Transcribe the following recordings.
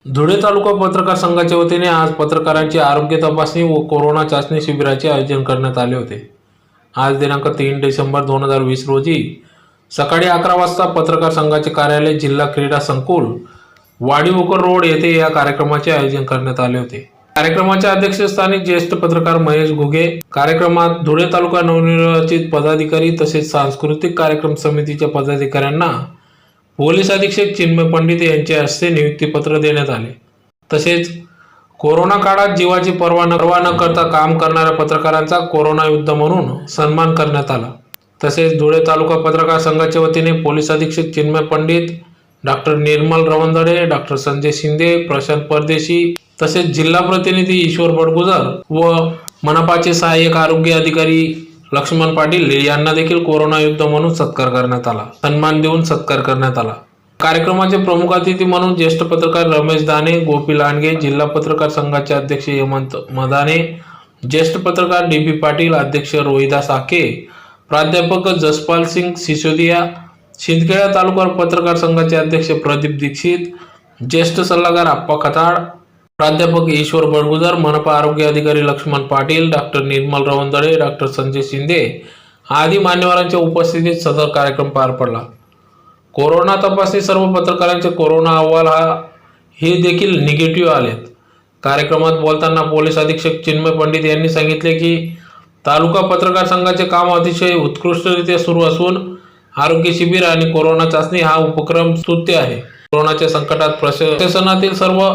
धुळे तालुका पत्रकार संघाच्या वतीने आज पत्रकारांची आरोग्य तपासणी व कोरोना चाचणी शिबिराचे आयोजन करण्यात आले होते। आज दिनांक 3 डिसेंबर 2020 रोजी सकाळी 11 वाजता पत्रकार संघाचे कार्यालय जिल्हा क्रीडा संकुल वाडीवकर रोड येथे या कार्यक्रमाचे आयोजन करण्यात आले होते। कार्यक्रमाच्या अध्यक्षस्थानी ज्येष्ठ पत्रकार महेश घुगे, कार्यक्रमात धुळे तालुका नवनिर्वाचित पदाधिकारी तसेच सांस्कृतिक कार्यक्रम समितीच्या पदाधिकाऱ्यांना पोलीस अधीक्षक चिन्मय पंडित यांच्या हस्ते नियुक्तीपत्र देण्यात आले। तसेच कोरोना काळात जीवाची पर्वा न करता काम करणाऱ्या पत्रकारांचा कोरोना योद्धा म्हणून सन्मान करण्यात आला। तसेच धुळे तालुका पत्रकार संघाच्या वतीने पोलीस अधीक्षक चिन्मय पंडित, डॉक्टर निर्मल रवंदडे, डॉक्टर संजय शिंदे, प्रशांत परदेशी तसेच जिल्हा प्रतिनिधी ईश्वर बडगुजर व मनपाचे सहाय्यक आरोग्य अधिकारी लक्ष्मण पाटील यांना देखील कोरोना योद्धा म्हणून सत्कार करण्यात आला, सन्मान देऊन सत्कार करण्यात आला। कार्यक्रमाचे प्रमुख अतिथी म्हणून ज्येष्ठ पत्रकार रमेश दाने, गोपी लांडगे, जिल्हा पत्रकार संघाचे अध्यक्ष हेमंत मदाने, ज्येष्ठ पत्रकार डी.बी. पाटील, अध्यक्ष रोहिदास आके, प्राध्यापक जसपाल सिंग सिसोदिया, शिंदखेडा तालुका पत्रकार संघाचे अध्यक्ष प्रदीप दीक्षित, ज्येष्ठ सल्लागार अप्पा खताळ, प्राध्यापक ईश्वर बडगुजर, मनपा आरोग्य अधिकारी लक्ष्मण पाटील, डॉक्टर निर्मल रवंदडे, डॉक्टर संजय शिंदे आदी मान्यवरांच्या उपस्थितीत सदर कार्यक्रम पार पडला। कोरोना तपासणी सर्व पत्रकारांचे कोरोना अहवाल हे देखील निगेटिव्ह आलेत। कार्यक्रमात बोलताना पोलीस अधीक्षक चिन्मय पंडित यांनी सांगितले की तालुका पत्रकार संघाचे काम अतिशय उत्कृष्टरित्या सुरू असून आरोग्य शिबिर आणि कोरोना चाचणी हा उपक्रम स्तुत्य आहे। कोरोनाच्या संकटात प्रशासनातील सर्व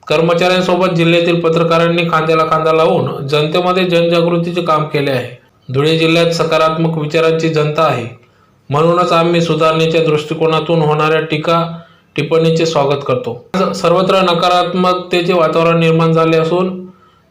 कर्मचाऱ्यांसोबत जिल्ह्यातील पत्रकारांनी खांद्याला खांदा लावून जनतेमध्ये जनजागृतीचे काम केले आहे। धुळे जिल्ह्यात सकारात्मक विचारांची जनता आहे, म्हणूनच आम्ही सुधारणेच्या दृष्टिकोनातून होणाऱ्या टीका टिप्पणीचे स्वागत करतो। सर्वत्र नकारात्मकतेचे वातावरण निर्माण झाले असून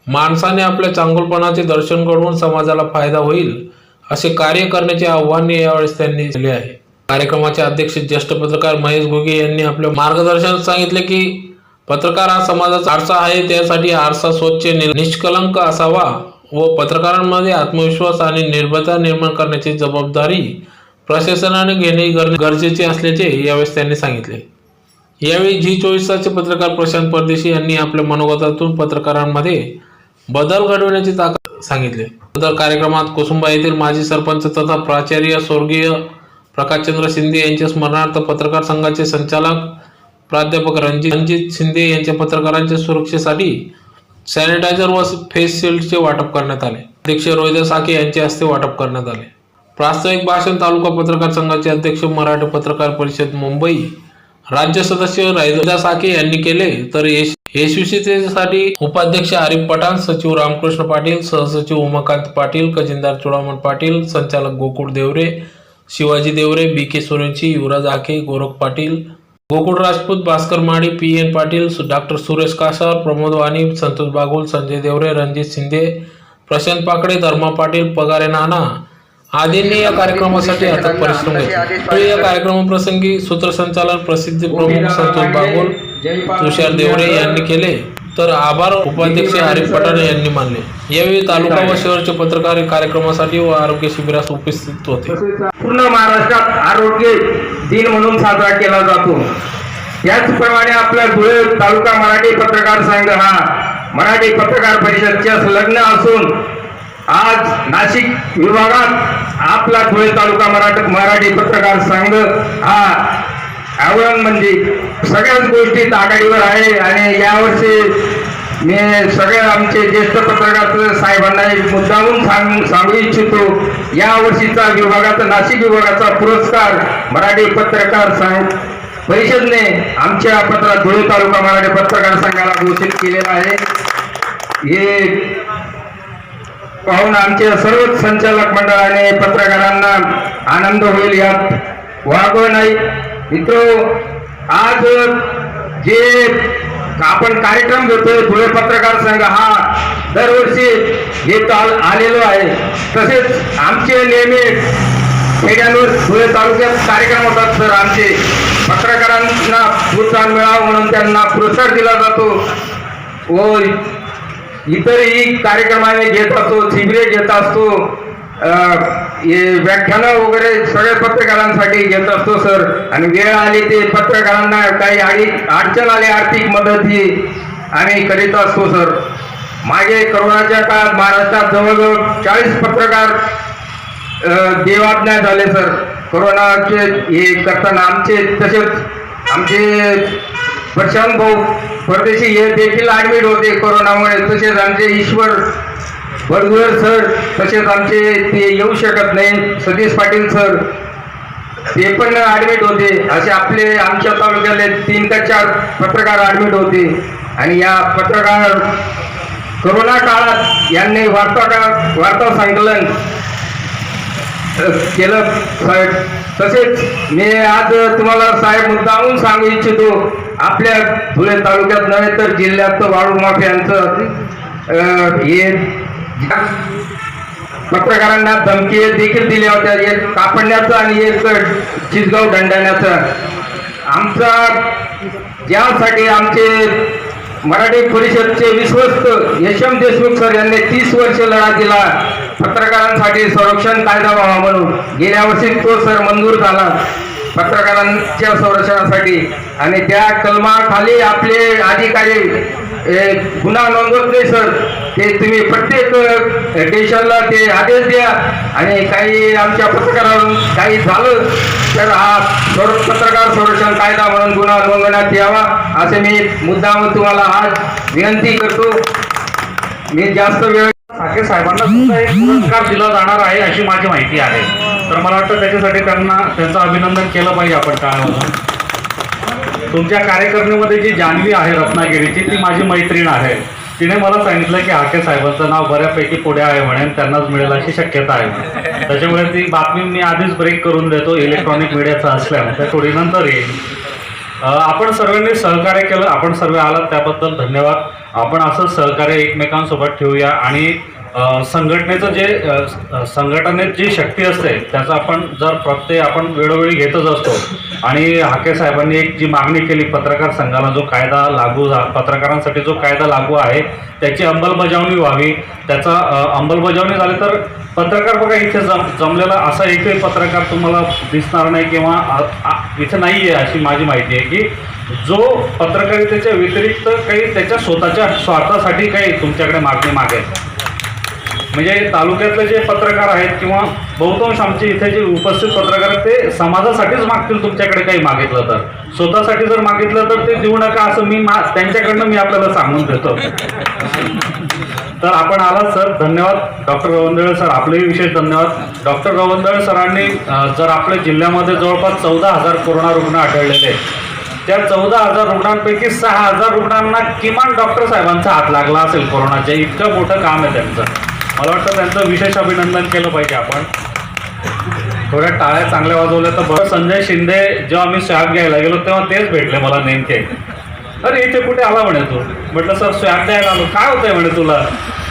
माणसाने आपल्या चांगुलपणाचे दर्शन घडवून समाजाला फायदा होईल असे कार्य करण्याचे आव्हान यावेळेस त्यांनी दिले आहे। कार्यक्रमाचे अध्यक्ष ज्येष्ठ पत्रकार महेश घुगे यांनी आपल्या मार्गदर्शनात सांगितले की पत्रकार हा समाजाचा आरसा आहे, त्यासाठी आरसा स्वच्छ निष्कलंक असावा व पत्रकारांमध्ये आत्मविश्वास आणि निर्भयता निर्माण करण्याची जबाबदारी प्रशासनाने घेणे गरजेचे असल्याचे यावेळी त्यांनी सांगितले। यावेळी G24चे पत्रकार प्रशांत परदेशी यांनी आपल्या मनोगतातून पत्रकारांमध्ये बदल घडवण्याची ताकद सांगितले। सदर कार्यक्रमात कुसुंबा येथील माजी सरपंच तथा प्राचार्य स्वर्गीय प्रकाशचंद्र शिंदे यांच्या स्मरणार्थ पत्रकार संघाचे संचालक प्राध्यापक रणजित शिंदे यांच्या पत्रकारांच्या सुरक्षेसाठी सॅनिटायझर व फेस शील्डचे वाटप करण्यात आले। अध्यक्ष रोहिदास आके यांच्या हस्ते वाटप करण्यात आले। प्रास्ताविक भाषण तालुका पत्रकार संघाचे अध्यक्ष मराठी पत्रकार परिषद मुंबई राज्य सदस्य रोहिदास आके यांनी केले, तर यशस्वीतेसाठी उपाध्यक्ष आरिफ पठाण, सचिव रामकृष्ण पाटील, सहसचिव उमाकांत पाटील, खजिनदार चुडामण पाटील, संचालक गोकुळ देवरे, शिवाजी देवरे, बी.के. सूर्यवंशी, युवराज आके, गोरख पाटील, गोकुळ राजपूत, भास्कर माडी, पी.एन. पाटील, डॉक्टर सुरेश कासार, प्रमोद वाणी, संतोष बागुल, संजय देवरे, रणजित शिंदे, प्रशांत पाकडे, धर्मा पाटील, पगारे नाना आदींनी या कार्यक्रमासाठी अथक परिश्रम घेतले। या कार्यक्रमाप्रसंगी सूत्रसंचालन प्रसिद्ध प्रमुख संतोष बागुल, तुषार देवरे यांनी केले, तर आभार उपाध्यक्ष आरिफ पठाण यांनी मानले। यावेळी तालुका व शहरचे पत्रकार कार्यक्रमासाठी व आरोग्य शिबिरास उपस्थित होते। पूर्ण महाराष्ट्रात आरोग्य दिन म्हणून साजरा केला जातो। त्याचप्रमाणे आपला धुळे तालुका मराठी पत्रकार संघ हा मराठी पत्रकार परिषदच्या संलग्न असून आज नाशिक विभागात आपला धुळे तालुका मराठी पत्रकार संघ हा आव्हान म्हणजे सगळ्याच गोष्टीत आघाडीवर आहे। आणि यावर्षी मी सगळ्या आमचे ज्येष्ठ पत्रकार साहेबांना एक मुद्दामून सांगू इच्छितो, यावर्षीचा विभागाचा नाशिक विभागाचा पुरस्कार मराठी पत्रकार संघ परिषदने आमच्या धुळे तालुका मराठी पत्रकार संघाला घोषित केलेला आहे। हे पाहून आमच्या सर्व संचालक मंडळाने पत्रकारांना आनंद होईल यात वागव नाही। मित्रो, आज जे आपण कार्यक्रम घेतोय धुळे पत्रकार संघ हा दरवर्षी घेत आलेलो आहे। तसेच आमचे नेहमी खेड्यांवर धुळे तालुक्यात कार्यक्रम होतात, तर आमचे पत्रकारांना प्रोत्साहन मिळावं म्हणून त्यांना पुरस्कार दिला जातो व इतरही कार्यक्रमाने घेत असतो, शिबिरे घेत असतो। हे व्याख्यानं वगैरे सगळे पत्रकारांसाठी घेत असतो सर. आणि वेळ आली ते पत्रकारांना काही अडचण आली आर्थिक मदत ही आम्ही करीत असतो सर. मागे करोनाच्या काळात महाराष्ट्रात जवळजवळ 40 पत्रकार देवाज्ञा झाले सर. कोरोनाचे हे करताना तसेच आमचे प्रशांत भाऊ परदेशी हे देखील ॲडमिट होते कोरोनामुळे. तसेच आमचे ईश्वर बरगुर सर, तसेच आमचे ते येऊ शकत नाही सतीश पाटील सर, ते पण ॲडमिट होते. असे आमच्या तालुक्यातले 3 का 4 पत्रकार ॲडमिट होते. आणि या पत्रकार कोरोना काळात यांनी वार्ता संकलन केलं साहेब. तसेच मी आज तुम्हाला साहेब मुद्दामून सांगू इच्छितो, आपल्या धुळे तालुक्यात नव्हे तर जिल्ह्यात वाळू माफियांचं हे पत्रकारांना धमकी देखील दिल्या होत्या, एक कापडण्याचं आणि एक चिसगाव दंडाण्याचं. आमचा ज्यासाठी आमचे मराठी परिषदचे विश्वस्त यशवंत देशमुख सर यांनी 30 वर्ष लढा दिला पत्रकारांसाठी संरक्षण कायदा व्हावा म्हणून. गेल्या वर्षी तो सर मंजूर झाला पत्रकारांच्या संरक्षणासाठी. आणि त्या कलमाखाली आपले अधिकारी गुन्हा नोंदवत नाही सर. ते तुम्ही प्रत्येक स्टेशनला ते आदेश द्या. आणि काही आमच्या पत्रकारांना काही झालं तर हा पत्रकार संरक्षण कायदा म्हणून गुन्हा नोंदवण्यात यावा असे मी मुद्दाम तुम्हाला आज विनंती करतो. मी जास्त वेळ ठाकरे साहेबांना सुद्धा एक पुरस्कार दिला जाणार आहे अशी माझी माहिती आहे. तर मला वाटतं त्याच्यासाठी त्यांचं अभिनंदन केलं पाहिजे आपण टाळ्यामधून. तुमच्या कार्यकारिणीमध्ये जी जान्हवी आहे रत्नागिरीची, ती माझी मैत्रीण आहे. तिने मला सांगितलं की हाके साहेबांचं नाव बऱ्यापैकी पुढे आहे म्हणे, त्यांनाच मिळेल अशी शक्यता आहे. त्याच्यामुळे ती बातमी मी आधीच ब्रेक करून देतो, इलेक्ट्रॉनिक मीडियाचं असल्यामुळे ते थोडी नंतर येईल. आपण सर्वांनी सहकार्य केलं, आपण सर्व आलात त्याबद्दल धन्यवाद. आपण असं सहकार्य एकमेकांसोबत ठेवूया आणि संघटनेचं संघटनेत जी शक्ती असते त्याचा आपण प्रत्यय आपण वेळोवेळी घेतच असतो. आणि हाके साहेबांनी एक जी मागणी केली, पत्रकार संघाला जो कायदा पत्रकारांसाठी जो कायदा लागू आहे त्याची अंमलबजावणी व्हावी. त्याचा अंमलबजावणी झाली तर पत्रकार बघा इथे जमलेला असा एकही पत्रकार तुम्हाला दिसणार नाही किंवा इथे नाही आहे अशी माझी माहिती आहे की जो पत्रकारितेच्या व्यतिरिक्त काही त्याच्या स्वतःच्या स्वार्थासाठी काही तुमच्याकडे मागणी मागेल. म्हणजे तालुक्यातले जे पत्रकार आहेत किंवा बहुतांश आमचे इथे जे उपस्थित पत्रकार आहेत ते समाजासाठीच मागतील तुमच्याकडे काही मागितलं तर. स्वतःसाठी जर मागितलं तर ते देऊ नका असं त्यांच्याकडनं मी आपल्याला सांगून देतो. तर आपण आलात सर, धन्यवाद. डॉक्टर रवंदळे सर आपलेही विशेष धन्यवाद. डॉक्टर रवंदळे सरांनी जर आपल्या जिल्ह्यामध्ये जवळपास 14,000 कोरोना रुग्ण आढळलेले, त्या 14,000 रुग्णांपैकी 6,000 रुग्णांना किमान डॉक्टर साहेबांचा हात लागला असेल कोरोनाच्या. इतकं मोठं काम आहे त्यांचं. मला वाटतं त्यांचं विशेष अभिनंदन केलं पाहिजे आपण. थोड्या टाळ्या चांगल्या वाजवल्या तर बरं. संजय शिंदे जेव्हा मी स्वॅब घ्यायला गेलो तेव्हा तेच भेटले मला नेमके. अरे इथे कुठे आला म्हणे तू. म्हटलं सर स्वॅब द्यायला आलो. काय होतंय म्हणे तुला.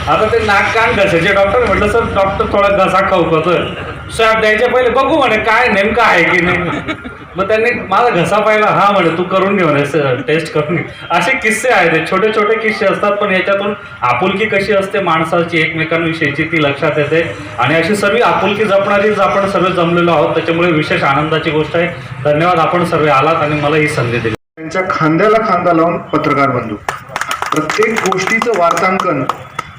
आता ते नाक कान घशाचे डॉक्टर. म्हटलं सर डॉक्टर थोडा घसा खवखवतोय. स्वॅब द्यायच्या पहिले बघू म्हणे काय नेमकं आहे की नाही. मग त्यांनी माझा घसा पाहिला. हा म्हणे तू करून घे म्हणे, टेस्ट करून घे. असे किस्से आहेत, छोटे छोटे किस्से असतात पण याच्यातून आपुलकी कशी असते माणसाची एकमेकांविषयीची ती लक्षात येते. आणि अशी सर्व आपुलकी जपणारीच आपण सर्व जमलेलो आहोत. त्याच्यामुळे विशेष आनंदाची गोष्ट आहे. धन्यवाद आपण सर्व आलात आणि मला ही संधी दिली. त्यांच्या खांद्याला खांदा लावून पत्रकार बंधू प्रत्येक गोष्टीचं वार्तांकन,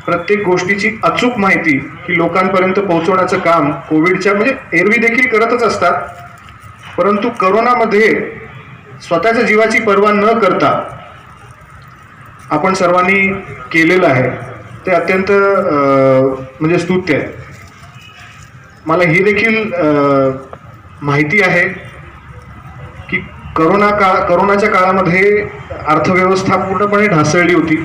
प्रत्येक गोष्टीची अचूक माहिती ही लोकांपर्यंत पोहोचवण्याचं काम कोविडच्या एरवी देखील करतच असतात. परंतु करोनामध्ये स्वतःच्या जीवाची पर्वा न करता आपण सर्वांनी केलेलं आहे ते अत्यंत स्तुत्य आहे. मला ही देखील माहिती आहे की करोनाच्या काळामध्ये अर्थव्यवस्था पूर्णपणे ढासळली होती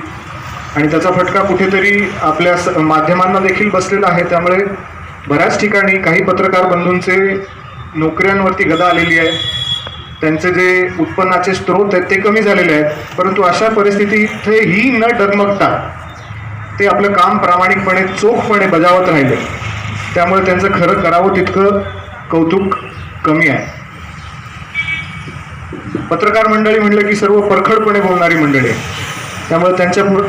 आणि त्याचा फटका कुठेतरी आपल्या माध्यमांना देखील बसलेला आहे. त्यामुळे बऱ्याच ठिकाणी काही पत्रकार बंधूंचे नोकऱ्यांवरती गदा आलेली आहे. त्यांचे जे उत्पन्नाचे स्रोत आहेत ते कमी झालेले आहेत. परंतु अशा परिस्थितीतही न डगमगता ते आपलं काम प्रामाणिकपणे चोखपणे बजावत राहिले. त्यामुळे त्यांचं खरं करावं तितकं कौतुक कमी आहे. पत्रकार मंडळी म्हटलं की सर्व परखडपणे बोलणारी मंडळी आहे. त्यामुळे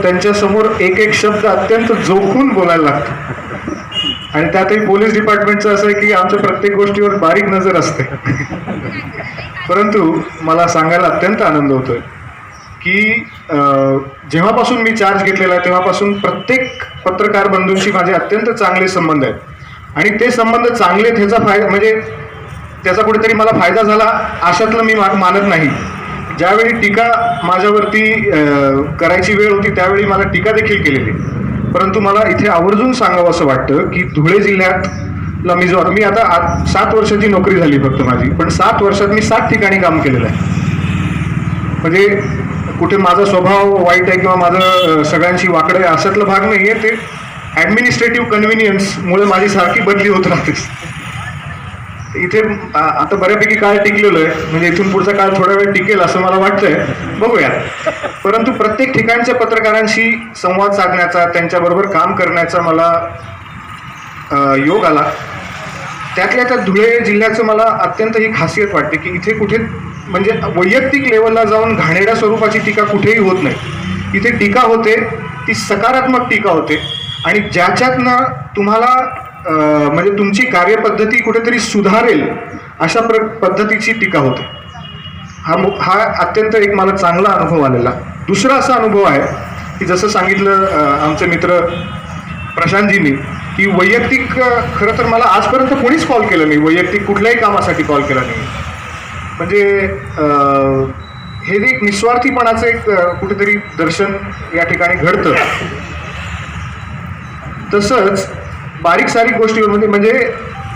त्यांच्यासमोर एक एक शब्द अत्यंत जोखून बोलायला लागतो आणि त्यातही पोलीस डिपार्टमेंटचं असं आहे की आमच्या प्रत्येक गोष्टीवर बारीक नजर असते. परंतु मला सांगायला अत्यंत आनंद होतोय की जेव्हापासून मी चार्ज घेतलेला आहे तेव्हापासून प्रत्येक पत्रकार बंधूंशी माझे अत्यंत चांगले संबंध आहेत आणि ते संबंध चांगले ह्याचा फायदा म्हणजे त्याचा कुठेतरी मला फायदा झाला अशातलं मी मानत नाही. ज्यावेळी टीका माझ्यावरती करायची वेळ होती त्यावेळी मला टीका देखील केलेली. परंतु मला इथे आवर्जून सांगावं असं वाटतं की धुळे जिल्ह्यातला मी आता 7 वर्षाची नोकरी झाली फक्त माझी, पण 7 वर्षात मी 7 ठिकाणी काम केलेलं आहे. म्हणजे कुठे माझा स्वभाव वाईट आहे किंवा माझं सगळ्यांशी वाकडं आहे अशातला भाग नाही आहे. ते ॲडमिनिस्ट्रेटिव्ह कन्व्हिनियन्समुळे माझी सारखी बदली होत राहते. इथे आता बऱ्यापैकी काळ टिकलेलो आहे, म्हणजे इथून पुढचा काळ थोडा वेळ टिकेल असं मला वाटतंय, बघूया. परंतु प्रत्येक ठिकाणच्या पत्रकारांशी संवाद साधण्याचा, त्यांच्याबरोबर काम करण्याचा मला योग आला. त्यातल्या त्या धुळे जिल्ह्याचं मला अत्यंत ही खासियत वाटते की इथे कुठे म्हणजे वैयक्तिक लेवलला जाऊन घाणेरड्या स्वरूपाची टीका कुठेही होत नाही. इथे टीका होते ती सकारात्मक टीका होते आणि ज्याच्यातनं तुम्हाला म्हणजे तुमची कार्यपद्धती कुठेतरी सुधारेल अशा पद्धतीची टीका होते. हा अत्यंत एक मला चांगला अनुभव आलेला. दुसरा असा अनुभव आहे की जसं सांगितलं आमचे मित्र प्रशांतजींनी की वैयक्तिक खरं तर मला आजपर्यंत कोणीच कॉल केलं नाही, वैयक्तिक कुठल्याही कामासाठी कॉल केला नाही. म्हणजे हे जे एक निस्वार्थीपणाचं एक कुठेतरी दर्शन या ठिकाणी घडतं. तसंच बारीक सारीक गोष्टीवर म्हणजे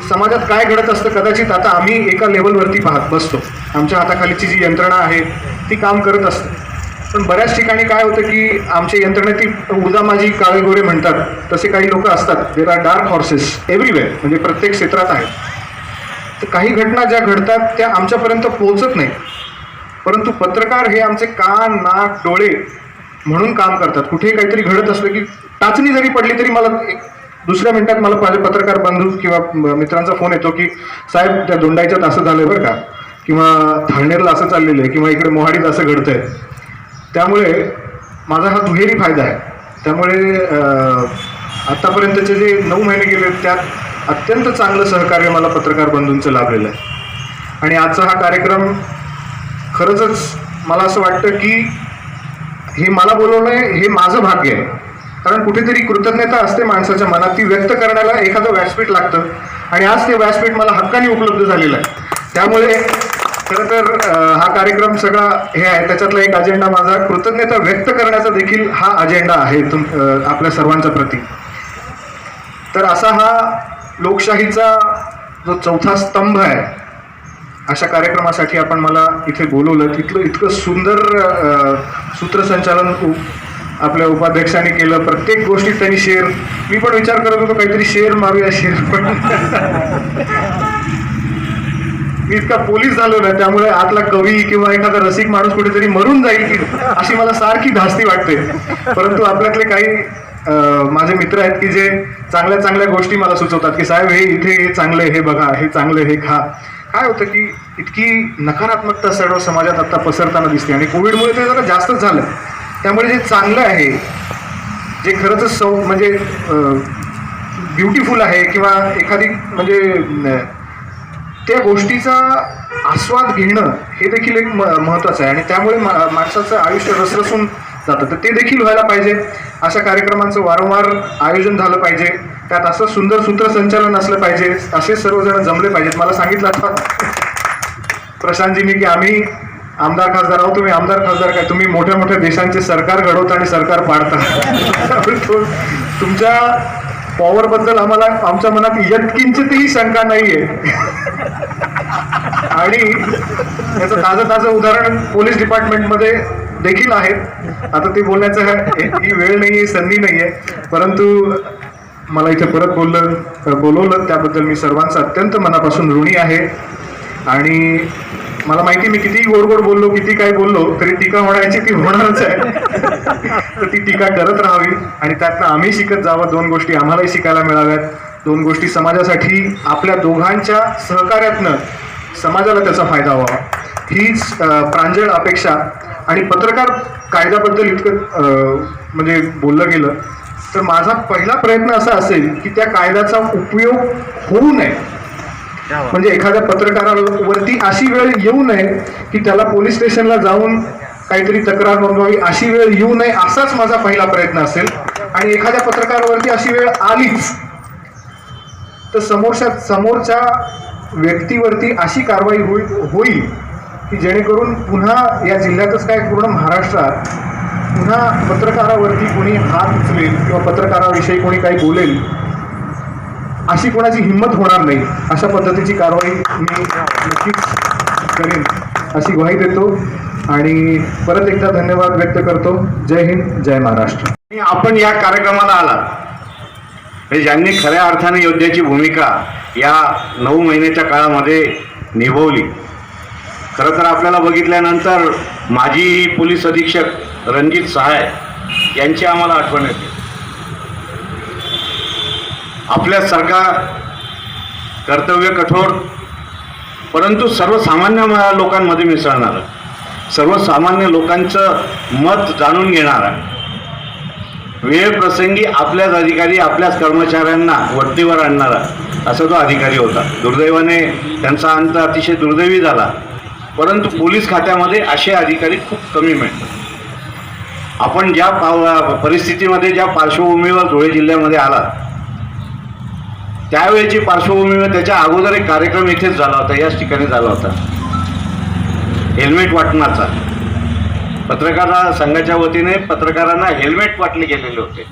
समाजात काय घडत असतं कदाचित आता आम्ही एका लेवलवरती पाहत बसतो, आमच्या हाताखालीची जी यंत्रणा आहे ती काम करत असते. पण बऱ्याच ठिकाणी काय होतं की आमच्या यंत्रणेतील उदामाजी काळे गोरे म्हणतात तसे काही लोक असतात. There are dark horses everywhere, म्हणजे प्रत्येक क्षेत्रात आहेत. तर काही घटना ज्या घडतात त्या आमच्यापर्यंत पोहोचत नाही, परंतु पत्रकार हे आमचे कान नाक डोळे म्हणून काम करतात. कुठेही काहीतरी घडत असलं की टाचणी जरी पडली तरी मला दुसऱ्या मिनिटात मला माझे पत्रकार बंधू किंवा मित्रांचा फोन येतो की साहेब त्या दोंडाईच्यात असं झालंय बरं का, किंवा थाळनेरला असं चाललेलं आहे, किंवा इकडे मोहाडीत असं घडतंय. त्यामुळे माझा हा दुहेरी फायदा आहे. त्यामुळे आत्तापर्यंतचे जे 9 महिने गेले त्यात अत्यंत चांगलं सहकार्य मला पत्रकार बंधूंचं लाभलेलं आहे. आणि आजचा हा कार्यक्रम खरंच मला असं वाटतं की हे मला बोलवणं हे माझं भाग्य आहे. कारण कुठेतरी कृतज्ञता असते माणसाच्या मनात, ती व्यक्त करण्याला एखादं व्यासपीठ लागतं आणि आज ते व्यासपीठ मला हक्काने उपलब्ध झालेलं आहे. त्यामुळे खरं तर हा कार्यक्रम सगळा हे आहे, त्याच्यातला एक अजेंडा माझा कृतज्ञता व्यक्त करण्याचा देखील हा अजेंडा आहे आपल्या सर्वांच्या प्रती. तर असा हा लोकशाहीचा जो 4था स्तंभ आहे अशा कार्यक्रमासाठी आपण मला इथे बोलवलं. तिथलं इतकं सुंदर सूत्रसंचालन आपल्या उपाध्यक्षांनी केलं. प्रत्येक गोष्टीत त्यांनी शेअर, मी पण विचार करत होतो काहीतरी शेअर मारूया शेअर, पण मी इतका पोलीस झालो ना त्यामुळे आतला कवी किंवा एखादा रसिक माणूस कुठेतरी मरून जाईल की अशी मला सारखी धास्ती वाटते. परंतु आपल्यातले काही माझे मित्र आहेत की जे चांगल्या चांगल्या गोष्टी मला सुचवतात की साहेब हे इथे हे चांगलं हे बघा, हे चांगलं हे खा. काय होतं की इतकी नकारात्मकता सर्व समाजात आता पसरताना दिसते आणि कोविडमुळे ते जरा जास्तच झालं. त्यामुळे जे चांगलं आहे, जे खरंच म्हणजे ब्युटिफुल आहे किंवा एखादी म्हणजे त्या गोष्टीचा आस्वाद घेणं हे देखील एक महत्त्वाचं आहे आणि त्यामुळे माणसाचं आयुष्य रसरसून जातं. तर ते देखील व्हायला पाहिजे. अशा कार्यक्रमांचं वारंवार आयोजन झालं पाहिजे. त्यात असं सुंदर सूत्रसंचालन असलं पाहिजे. असे सर्वजण जमले पाहिजेत. मला सांगितलं आता प्रशांतजींनी की आम्ही आमदार खासदार आहोत. तुम्ही आमदार खासदार काय, तुम्ही मोठ्या मोठ्या देशांचे सरकार घडवता आणि सरकार पाडता. तुमच्या पॉवरबद्दल आम्हाला आमच्या मनात यत्किंचितही शंका नाहीये. आणि याचं ताजं उदाहरण पोलीस डिपार्टमेंटमध्ये देखील आहे. आता ते बोलण्याचं ही वेळ नाहीये, संधी नाहीये, परंतु मला इथे परत बोलवलं त्याबद्दल मी सर्वांचं अत्यंत मनापासून ऋणी आहे. आणि मला माहिती मी कितीही गोड गोड बोललो, किती काय बोललो तरी टीका होण्याची ती होणारच आहे. तर ती टीका करत राहावी आणि त्यातनं आम्ही शिकत जावं. 2 गोष्टी आम्हालाही शिकायला मिळाव्यात. 2 गोष्टी समाजासाठी आपल्या दोघांच्या सहकार्यातनं समाजाला त्याचा फायदा व्हावा, हीच प्रांजळ अपेक्षा. आणि पत्रकार कायद्याबद्दल इतकं म्हणजे बोललं गेलं तर माझा पहिला प्रयत्न असा असेल की त्या कायद्याचा उपयोग होऊ नये, म्हणजे एखाद्या पत्रकारावरती अशी वेळ येऊ नये की त्याला पोलीस स्टेशनला जाऊन काहीतरी तक्रार नोंदवावी, अशी वेळ येऊ नये, असाच माझा पहिला प्रयत्न असेल. आणि एखाद्या पत्रकारावरती अशी वेळ आलीच तर समोरच्या व्यक्तीवरती अशी कारवाई होईल की जेणेकरून पुन्हा या जिल्ह्यातच काय पूर्ण महाराष्ट्रात पुन्हा पत्रकारावरती कोणी हात उचलेल किंवा पत्रकाराविषयी कोणी काही बोलेल अशी कोणाची हिंमत होणार नाही. अशा पद्धतीची कारवाई मी नक्कीच करेन अशी ग्वाही देतो आणि परत एकदा धन्यवाद व्यक्त करतो. जय हिंद, जय महाराष्ट्र. आपण या कार्यक्रमाला आलात, ज्यांनी खऱ्या अर्थाने योद्ध्याची भूमिका या 9 महिन्याच्या काळामध्ये निभवली. खरं तर आपल्याला बघितल्यानंतर माजी पोलीस अधीक्षक रणजित सहाय यांची आम्हाला आठवण येते. आपल्यासारखा कर्तव्य कठोर परंतु सर्वसामान्य लोकांमध्ये मिसळणारा, सर्वसामान्य लोकांचं मत जाणून घेणारा, वेळ प्रसंगी आपल्याच अधिकारी आपल्याच कर्मचाऱ्यांना वरतीवर आणणारा असा तो अधिकारी होता. दुर्दैवाने त्यांचा अंत अतिशय दुर्दैवी झाला, परंतु पोलीस खात्यामध्ये असे अधिकारी खूप कमी मिळतात. आपण ज्या परिस्थितीमध्ये ज्या पार्श्वभूमीवर धुळे जिल्ह्यामध्ये आला त्यावेळेची पार्श्वभूमीवर त्याच्या अगोदर एक कार्यक्रम इथेच झाला होता, याच ठिकाणी झाला होता, हेल्मेट वाटण्याचा. पत्रकार संघाच्या वतीने पत्रकारांना हेल्मेट वाटले गेलेले होते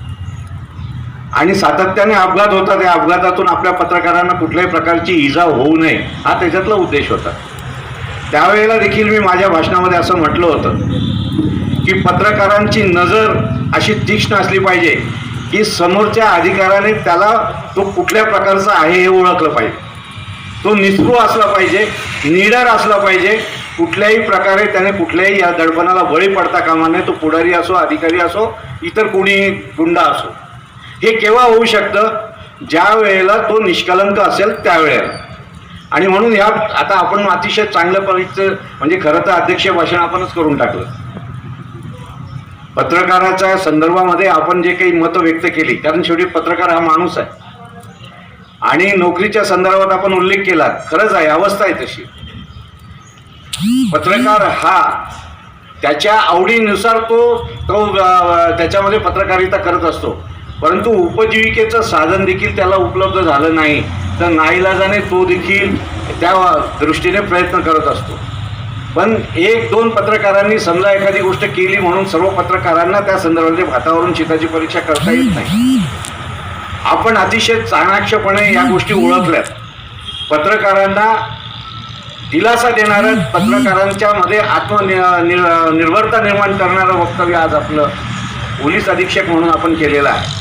आणि सातत्याने अपघात होता. त्या अपघातातून आपल्या पत्रकारांना कुठल्याही प्रकारची इजा होऊ नये हा त्याच्यातला उद्देश होता. त्यावेळेला देखील मी माझ्या भाषणामध्ये असं म्हटलं होतं की पत्रकारांची नजर अशी तीक्ष्ण असली पाहिजे की समोरच्या अधिकाऱ्याने त्याला तो कुठल्या प्रकारचा आहे हे ओळखलं पाहिजे, तो निस्पृह असला पाहिजे, निडर असला पाहिजे, कुठल्याही प्रकारे त्याने कुठल्याही या दडपणाला बळी पडता कामा नये. तो पुढारी असो, अधिकारी असो, इतर कोणी गुंडा असो. हे केव्हा होऊ शकतं? ज्या वेळेला तो निष्कलंक असेल त्यावेळेला. आणि म्हणून ह्या आता आपण अतिशय चांगल्या पद्धतीचं म्हणजे खरं तर अध्यक्ष भाषण आपणच करून टाकलं. पत्रकाराच्या संदर्भामध्ये आपण जे काही मतं व्यक्त केली, कारण शेवटी पत्रकार हा माणूस आहे आणि नोकरीच्या संदर्भात आपण उल्लेख केला, खरंच आहे, अवस्था आहे तशी. पत्रकार हा त्याच्या आवडीनुसार तो त्याच्यामध्ये पत्रकारिता करत असतो, परंतु उपजीविकेचं साधन देखील त्याला उपलब्ध झालं नाही तर नाईलाजाने तो देखील त्या दृष्टीने प्रयत्न करत असतो. पण 1-2 पत्रकारांनी समजा एखादी गोष्ट केली म्हणून सर्व पत्रकारांना त्या संदर्भामध्ये भातावरून चिताची परीक्षा करता येत नाही. आपण अतिशय चाणाक्षपणे या गोष्टी ओळखल्यात. पत्रकारांना दिलासा देणारं, पत्रकारांच्या मध्ये निर्भरता निर्माण करणारं वक्तव्य आज आपलं पोलीस अधीक्षक म्हणून आपण केलेलं आहे.